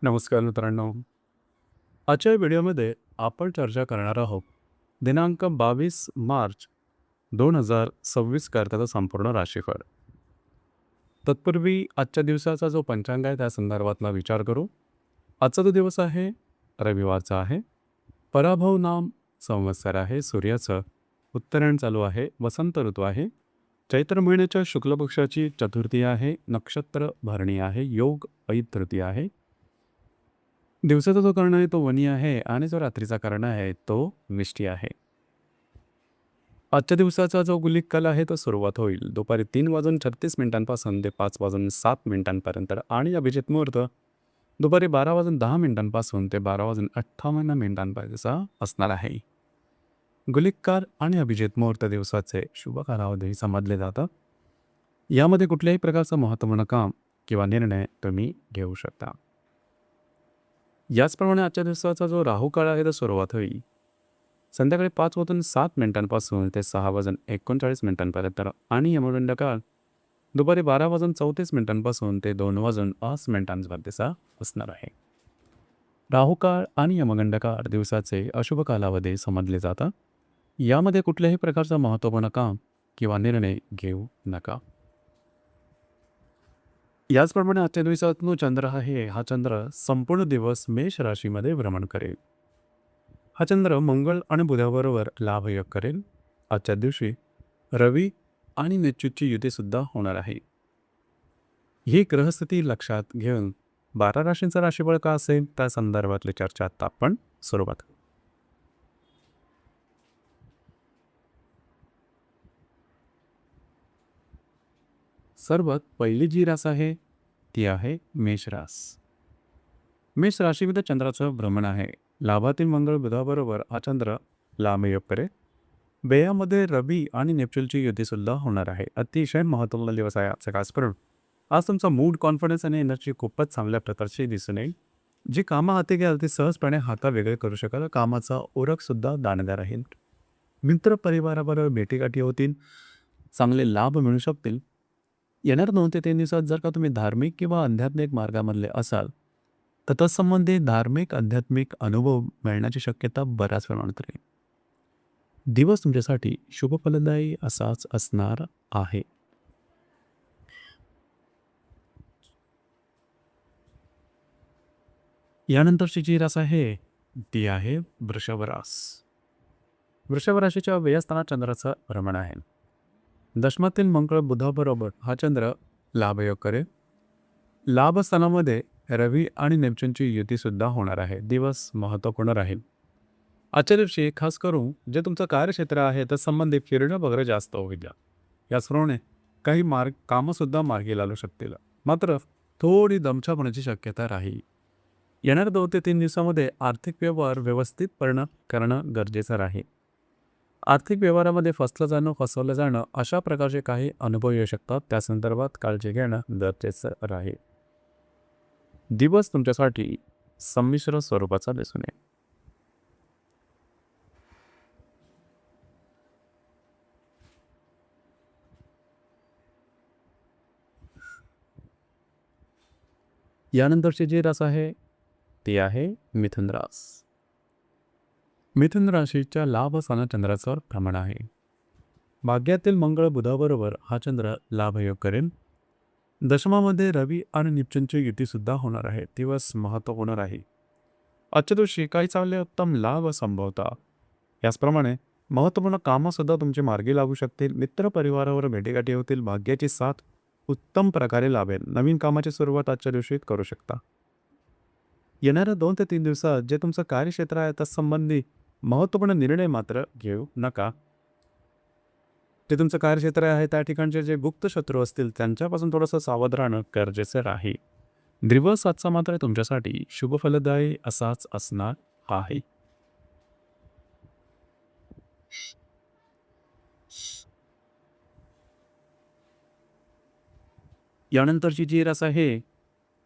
नमस्कार मित्रांनो. आजच्या व्हिडिओमध्ये आपण चर्चा करणार आहोत दिनांक 22 मार्च 2026 करताचा संपूर्ण राशीफळ. तत्पूर्वी आजच्या दिवसाचा जो पंचांग आहे त्या संदर्भातला विचार करू. आजचा जो दिवस आहे रविवारचा आहे. पराभव नाम संवत्सर आहे. सूर्याचं उत्तरायण चालू आहे. वसंत ऋतू आहे. चैत्र महिन्याच्या शुक्ल पक्षाची चतुर्थी आहे. नक्षत्र भरणी आहे. योग ऐत तृतीय आहे. दिवसाचा जो कर्ण आहे तो वनी आहे आणि जो रात्रीचा कर्ण आहे तो मिष्टी आहे. आजच्या दिवसाचा जो गुलिक काल आहे तो सुरुवात होईल दुपारी 3:36 ते 5:07 आणि अभिजित मुहूर्त दुपारी 12:10 ते 12:58 असणार आहे. गुलिक काल आणि अभिजित मुहूर्त दिवसाचे शुभ कालावधी समजले जातात. यामध्ये कुठल्याही प्रकारचं महत्त्वपूर्ण काम किंवा निर्णय तुम्ही घेऊ शकता. याचप्रमाणे आजच्या दिवसाचा जो राहू काळ आहे तो सुरुवात होईल संध्याकाळी 5:07 ते 6:39 आणि यमगंड काळ दुपारी 12:34 ते 2:08 असणार आहे. राहू काळ आणि यमगंड काळ दिवसाचे अशुभ कालावधी समजले जातात. यामध्ये कुठल्याही प्रकारचं महत्त्वपूर्ण काम किंवा निर्णय घेऊ नका. याचप्रमाणे आजच्या दिवसात चंद्र आहे हा चंद्र संपूर्ण दिवस मेष राशीमध्ये भ्रमण करेल. हा चंद्र मंगळ आणि बुधाबरोबर लाभयोग करेल. आजच्या दिवशी रवी आणि नेतृत्वाची युतीसुद्धा होणार आहे. ही ग्रहस्थिती लक्षात घेऊन 12 राशींचा राशीफळ का असेल त्या संदर्भातली चर्चा आता आपण सुरुवात करू. सर्वात पहिली जी रास आहे ती आहे मेष रास. मेष राशीमध्ये चंद्राचं भ्रमण आहे. लाभातील मंगळ बुधाबरोबर हा चंद्र लाभयोग करेल. बेयामध्ये रवी आणि नेपच्यूनची युतीसुद्धा होणार आहे. अतिशय महत्त्वपूर्ण दिवस आहे आजचा. खास करून आज तुमचा मूड, कॉन्फिडन्स आणि एनर्जी खूपच चांगल्या प्रकारची दिसून येईल. जी कामं हाती घ्याल ती सहजपणे वेगळे करू शकाल. कामाचा ओळखसुद्धा दाणेदार राहील. मित्र परिवाराबरोबर भेटीगाठी होतील. चांगले लाभ मिळू शकतील. येणार 2 ते 3 दिवसात जर का तुम्ही धार्मिक किंवा आध्यात्मिक मार्गामधले असाल तर तत्संबंधी धार्मिक आध्यात्मिक अनुभव मिळण्याची शक्यता बऱ्याच प्रमाणात राहील. दिवस तुमच्यासाठी शुभ फलदायी असाच असणार आहे. यानंतरची जी रास आहे ती आहे वृषभ रास. वृषभ राशीच्या व्ययस्थानात चंद्राचं भ्रमण आहे. दशमातील मंगळ बुधाबरोबर हा चंद्र लाभयोग करेल. लाभस्थानामध्ये रवी आणि नेपच्यूनची युतीसुद्धा होणार आहे. दिवस महत्त्वपूर्ण राहील. आजच्या दिवशी खास करून जे तुमचं कार्यक्षेत्र आहे त्या संबंधित फिरणं वगैरे जास्त होईल. याचप्रमाणे काही कामंसुद्धा मार्गी लागू शकतील. मात्र थोडी दमछाक होण्याची शक्यता राहील. येणाऱ्या 2 ते 3 दिवसामध्ये आर्थिक व्यवहार व्यवस्थितपणे करणं गरजेचं राहील. आर्थिक व्यवहारामध्ये फसवलं जाणं अशा प्रकारचे काही अनुभव येऊ शकतात. त्या संदर्भात काळजी घेणं गरजेचं राहील. दिवस तुमच्यासाठी संमिश्र स्वरूपाचा दिसून येईल. यानंतरची जी रास आहे ती आहे मिथुन रास. मिथुन राशीच्या लाभ स्थानात चंद्राचं भ्रमण आहे. भाग्यातील मंगळ बुधाबरोबर हा चंद्र लाभयोग करेल. दशमामध्ये रवी आणि नेपच्यूनची युतीसुद्धा होणार आहे. दिवस महत्त्वपूर्ण राहील. आजच्या दिवशी काही चांगले उत्तम लाभ संभवता. याचप्रमाणे महत्त्वपूर्ण कामंसुद्धा तुमचे मार्गी लागू शकतील. मित्र परिवारावर भेटीगाठी होतील. भाग्याची साथ उत्तम प्रकारे लाभेल. नवीन कामाची सुरुवात आजच्या दिवशी करू शकता. येणाऱ्या 2 ते 3 दिवसात जे तुमचं कार्यक्षेत्र आहे त्यासंबंधी महत्त्वपूर्ण निर्णय मात्र घेऊ नका. जे तुमचं कार्यक्षेत्र आहे त्या ठिकाणचे जे गुप्त शत्रू असतील त्यांच्यापासून थोडंसं सावध राहणं गरजेचं राहील. दिवस आजचा मात्र तुमच्यासाठी शुभ फलदायी असाच असणार आहे. यानंतरची जी रास आहे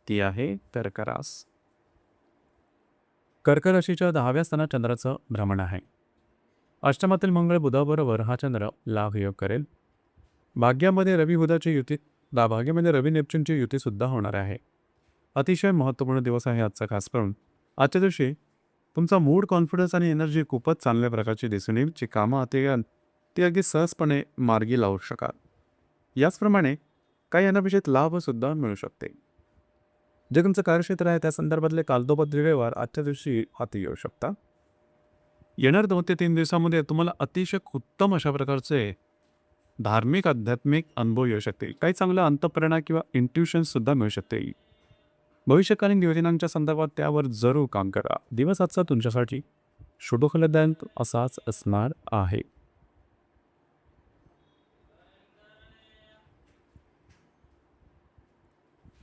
ती आहे कर्क रास. कर्क राशीच्या 10व्या स्थानात चंद्राचं भ्रमण आहे. अष्टमातील मंगळ बुधाबरोबर हा चंद्र लाभयोग करेल. भाग्यामध्ये रवी बुधाची युती भाग्यामध्ये रवी नेपच्यूनची युतीसुद्धा होणार आहे. अतिशय महत्त्वपूर्ण दिवस आहे आजचा खास करून. आजच्या दिवशी तुमचा मूड, कॉन्फिडन्स आणि एनर्जी खूपच चांगल्या प्रकारची दिसून येईल. जी कामं हाती घ्याल ती अगदी सहजपणे मार्गी लावू शकाल. याचप्रमाणे काही अनपेक्षित लाभसुद्धा मिळू शकते. जे तुमचं कार्यक्षेत्र आहे त्या संदर्भातले कागदोपत्री व्यवहार आजच्या दिवशी हाती घेऊ शकता. येणाऱ्या 2 ते 3 दिवसामध्ये तुम्हाला अतिशय उत्तम अशा प्रकारचे धार्मिक, आध्यात्मिक अनुभव येऊ शकतील. काही चांगला अंतःप्रेरणा किंवा इंट्युशनसुद्धा मिळू शकते. भविष्यकालीन योजनांच्या संदर्भात त्यावर जरूर काम करा. दिवस आजचा तुमच्यासाठी शुभफलदायक असाच असणार आहे.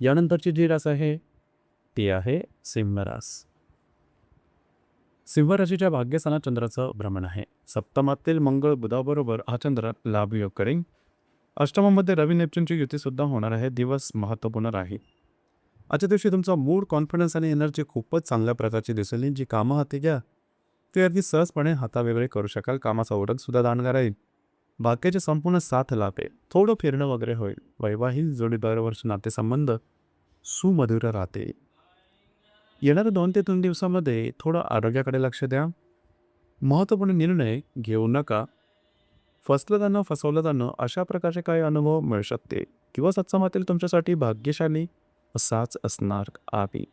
यानंतरची जी रास आहे ती आहे सिंह रास. सिंह राशीच्या भाग्यस्थानात चंद्राचं भ्रमण आहे. सप्तमातील मंगळ बुधाबरोबर हा चंद्र लाभयोग करेल. अष्टमामध्ये रवी नेपच्यूनची युतीसुद्धा होणार आहे. दिवस महत्त्वपूर्ण राहील. आजच्या दिवशी तुमचा मूड, कॉन्फिडन्स आणि एनर्जी खूपच चांगल्या प्रकारची दिसेल. जी कामं हाती घ्या ती अगदी सहजपणे हातावेगळे करू शकाल. कामाचा ओढकसुद्धा दांडगा राहील. भाग्याचे संपूर्ण साथ लाभेल. थोडं फिरणं वगैरे होईल. वैवाहिक जोडीदारावरचे नातेसंबंध सुमधुर राहते. येणाऱ्या 2 ते 3 दिवसामध्ये थोडं आरोग्याकडे लक्ष द्या. महत्त्वपूर्ण निर्णय घेऊ नका. फसलं जाणं, फसवलं जाणं अशा प्रकारचे काही अनुभव मिळू शकते किंवा सत्समातील तुमच्यासाठी भाग्यशाली असाच असणार आहे.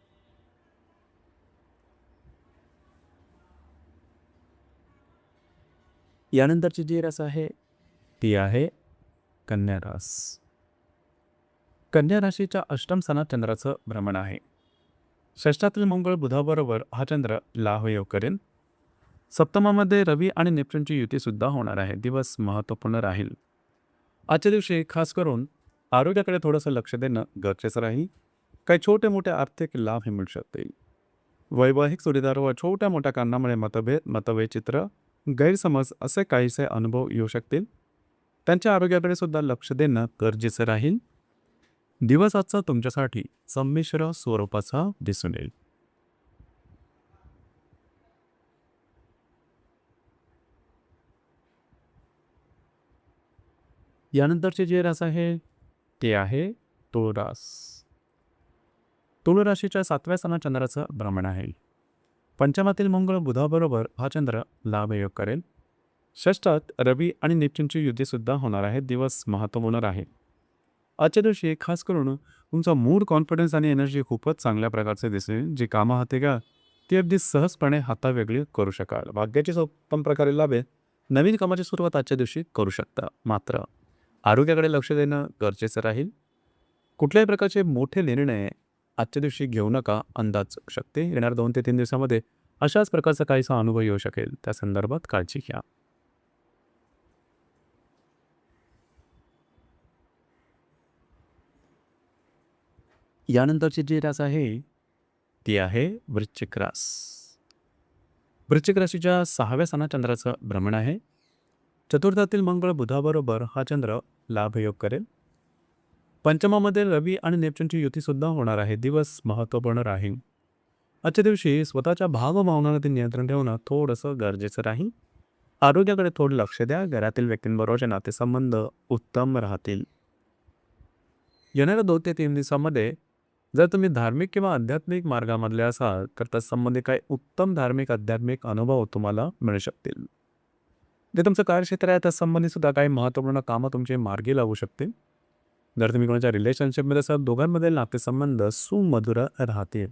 यानंतरची जी रास आहे ती आहे कन्या रास. कन्या राशीच्या अष्टम स्थानात चंद्राचं भ्रमण आहे. षष्ठातील मंगळ बुधाबरोबर हा चंद्र लाभयोग करेल. सप्तमामध्ये रवी आणि नेपच्यूनची युतीसुद्धा होणार आहे. दिवस महत्त्वपूर्ण राहील. आजच्या दिवशी खास करून आरोग्याकडे थोडंसं लक्ष देणं गरजेचं राहील. काही छोटे मोठे आर्थिक लाभ हे मिळू शकतील. वैवाहिक जोडीदार व छोट्या मोठ्या कारणामुळे मतभेद, गैरसमज असे काहीसे अनुभव येऊ शकतील. त्यांच्या आरोग्याकडे सुद्धा लक्ष देणं गरजेचं राहील. दिवस आजचा तुमच्यासाठी संमिश्र स्वरूपाचा दिसून येईल. यानंतरची जी रास आहे ते आहे तुळ रास. तुळ राशीच्या 7व्या स्थानात चंद्राचं भ्रमण आहे. पंचमातील मंगळ बुधाबरोबर हा चंद्र लाभयोग करेल. षष्ठात रवी आणि नेपच्यूनची युतीसुद्धा होणार आहे. दिवस महत्त्वपूर्ण आहे. आजच्या दिवशी खास करून तुमचा मूड, कॉन्फिडन्स आणि एनर्जी खूपच चांगल्या प्रकारचे दिसेल. जी कामं हाती घ्या ती अगदी सहजपणे हातावेगळी करू शकाल. भाग्याची उत्तम प्रकारे लाभेल. नवीन कामाची सुरुवात आजच्या दिवशी करू शकता. मात्र आरोग्याकडे लक्ष देणं गरजेचं राहील. कुठल्याही प्रकारचे मोठे निर्णय आजच्या दिवशी घेऊ नका. अंदाज चुकू शकते. येणाऱ्या 2 ते 3 दिवसामध्ये अशाच प्रकारचा काहीसा अनुभव येऊ शकेल. त्या संदर्भात काळजी घ्या. यानंतरची जी रास आहे ती आहे वृश्चिक रास. वृश्चिक राशीच्या 6व्या स्थानात चंद्राचं भ्रमण आहे. चतुर्थातील मंगळ बुधाबरोबर हा चंद्र लाभयोग करेल. पंचमामध्ये रवी आणि नेपच्यूनची युतीसुद्धा होणार आहे. दिवस महत्त्वपूर्ण राहील. आजच्या दिवशी स्वतःच्या भावभावनांवरती नियंत्रण ठेवणं थोडंसं गरजेचं राहील. आरोग्याकडे थोडं लक्ष द्या. घरातील व्यक्तींबरोबरचे नातेसंबंध उत्तम राहतील. येणाऱ्या 2 ते 3 दिवसामध्ये जर तुम्ही धार्मिक किंवा आध्यात्मिक मार्गामधले असाल तर तत्संबंधी काही उत्तम धार्मिक आध्यात्मिक अनुभव तुम्हाला मिळू शकतील. जे तुमचं कार्यक्षेत्र आहे तत्संबंधी सुद्धा काही महत्त्वपूर्ण कामं तुमचे मार्गी लागू शकतील. जर तुम्ही कोणाच्या रिलेशनशिपमध्ये असाल दोघांमधील नातेसंबंध सुमधुर राहतील.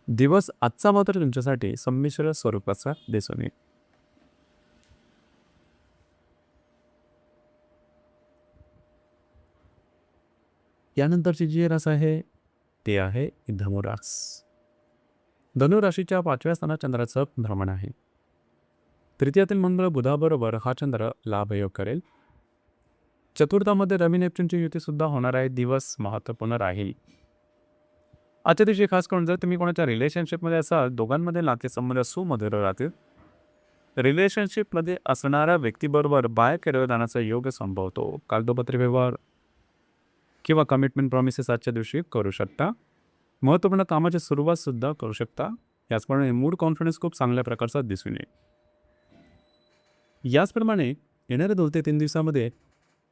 दिवस आजचा मात्र तुमच्यासाठी संमिश्र स्वरूपाचा दिसून येईल. यानंतरची जी रास आहे ती आहे धनुरास. धनुराशीच्या 5व्या स्थानात चंद्राचं भ्रमण आहे. तृतीयातील मंगळ बुधाबरोबर हा चंद्र लाभयोग करेल. चतुर्थामध्ये रवी नेपच्यूनची युतीसुद्धा होणार आहे. दिवस महत्त्वपूर्ण राहील. आजच्या दिवशी खास करून जर तुम्ही कोणाच्या रिलेशनशिपमध्ये असाल दोघांमध्ये नातेसंबंध सुमधुर राहतील. रिलेशनशिपमध्ये असणाऱ्या व्यक्तीबरोबर बाहेर केलं जाण्याचा योग संभवतो. कागदोपत्री व्यवहार किंवा कमिटमेंट प्रॉमिसेस आजच्या दिवशी करू शकता. महत्त्वपूर्ण कामाची सुरुवातसुद्धा करू शकता. याचप्रमाणे मूड कॉन्फिडन्स खूप चांगल्या प्रकारचा दिसून येईल. याचप्रमाणे येणाऱ्या 2 ते 3 दिवसामध्ये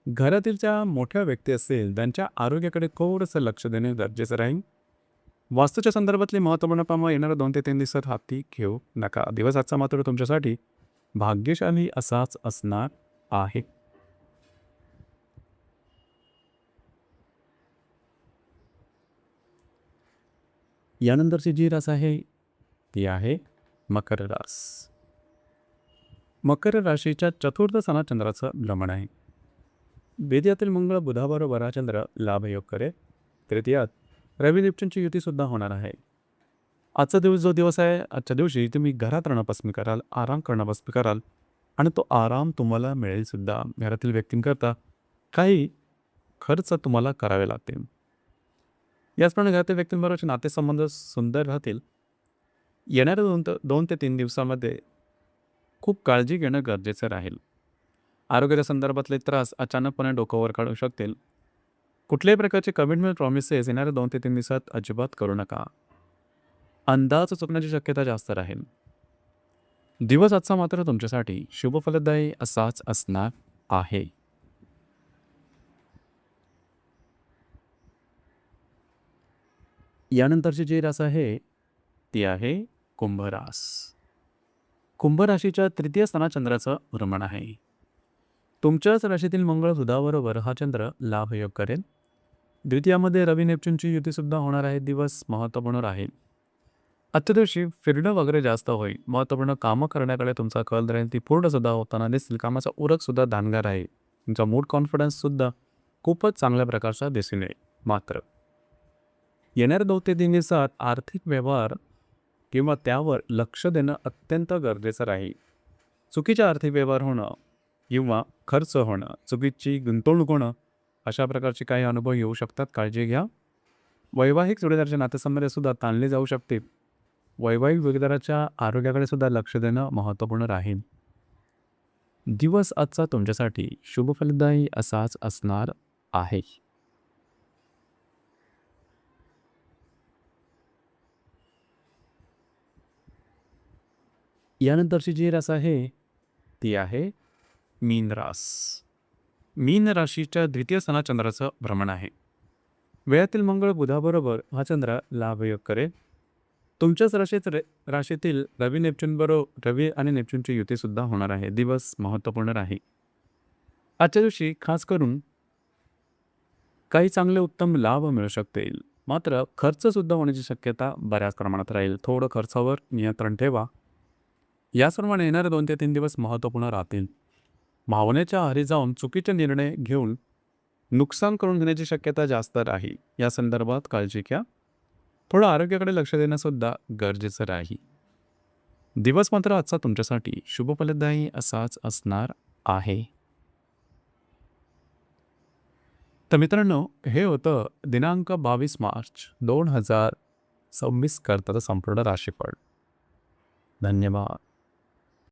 घरातील ज्या मोठ्या व्यक्ती असतील त्यांच्या आरोग्याकडे थोडंसं लक्ष देणे गरजेचं राहील. वास्तूच्या संदर्भातली महत्त्वपूर्ण कामं येणाऱ्या 2 ते 3 दिवसात हाती घेऊ नका. दिवस आजचा मात्र तुमच्यासाठी भाग्यशाली असाच असणार आहे. यानंतरची जी रास आहे ती आहे मकर रास. मकर राशीच्या चतुर्थ स्थानात चंद्राचं भ्रमण आहे. वेद्यातील मंगळ बुधाबरोबर हा चंद्र लाभयोग करेल. तृतीयात रवी नेपच्यूनची युतीसुद्धा होणार आहे. आजचा दिवस जो दिवस आहे, आजच्या दिवशी तुम्ही घरात राहणं पसंत कराल, आराम करणं पसंत कराल आणि तो आराम तुम्हाला मिळेल सुद्धा. घरातील व्यक्तींकरता काही खर्च तुम्हाला करावे लागतील. याचप्रमाणे घरातील व्यक्तींबरोबरचे नातेसंबंध सुंदर राहतील. येणाऱ्या 2 ते 3 दिवसामध्ये खूप काळजी घेणं गरजेचं राहील. आरोग्याच्या संदर्भातले त्रास अचानकपणे डोक्यावर काढू शकतील. कुठल्याही प्रकारचे कमिटमेंट प्रॉमिसेस येणाऱ्या 2 ते 3 दिवसात अजिबात करू नका. अंदाज चुकण्याची शक्यता जास्त राहील. दिवस आजचा मात्र तुमच्यासाठी शुभफलदायी असाच असणार आहे. यानंतरची जी रास आहे ती आहे कुंभ रास. कुंभ राशीच्या तृतीय स्थानात चंद्राचं भ्रमण आहे. तुमच्याच राशीतील मंगळ बुधाबरोबर हा चंद्र लाभयोग करेल. द्वितीयामध्ये रवी नेपच्यूनची युतीसुद्धा होणार आहे. दिवस महत्त्वपूर्ण राहील. आजच्या दिवशी फिरणं वगैरे जास्त होईल. महत्त्वपूर्ण कामं करण्याकडे तुमचा कल राहील. ती पूर्णसुद्धा होताना दिसतील. कामाचा उरकसुद्धा दानगार आहे. तुमचा मूड कॉन्फिडन्ससुद्धा खूपच चांगल्या प्रकारचा दिसून येईल. मात्र येणाऱ्या 2 ते 3 दिवसात आर्थिक व्यवहार किंवा त्यावर लक्ष देणं अत्यंत गरजेचं राहील. चुकीचे आर्थिक व्यवहार होणं किंवा खर्च होणं, चुकीची गुंतवणूक होणं अशा प्रकारचे काही अनुभव येऊ शकतात. काळजी घ्या. वैवाहिक जोडीदाराच्या नातेसंबंधसुद्धा ताणले जाऊ शकतील. वैवाहिक जोडीदाराच्या आरोग्याकडे सुद्धा लक्ष देणं महत्त्वपूर्ण राहील. दिवस आजचा तुमच्यासाठी शुभफलदायी असाच असणार आहे. यानंतरची जी रास आहे ती आहे मीन रास. मीन राशीच्या द्वितीय स्थानात चंद्राचं भ्रमण आहे. वेळातील मंगळ बुधाबरोबर हा चंद्र लाभयोग करेल. तुमच्याच राशीतील रवी आणि नेपच्यूनची युतीसुद्धा होणार आहे. दिवस महत्त्वपूर्ण राहील. आजच्या दिवशी खास करून काही चांगले उत्तम लाभ मिळू शकतील. मात्र खर्चसुद्धा होण्याची शक्यता बऱ्याच प्रमाणात राहील. थोडं खर्चावर नियंत्रण ठेवा. याप्रमाणे येणारे 2 ते 3 दिवस महत्त्वपूर्ण राहतील. भावनेच्या आहारी जाऊन चुकीचे निर्णय घेऊन नुकसान करून घेण्याची शक्यता जास्त राहील. या संदर्भात काळजी घ्या. थोडं आरोग्याकडे लक्ष देणंसुद्धा गरजेचं राहील. दिवस मात्र आजचा तुमच्यासाठी शुभफलदायी असाच असणार आहे. तर मित्रांनो, हे होतं दिनांक 22 मार्च 2026 करताचं संपूर्ण राशीफळ. धन्यवाद.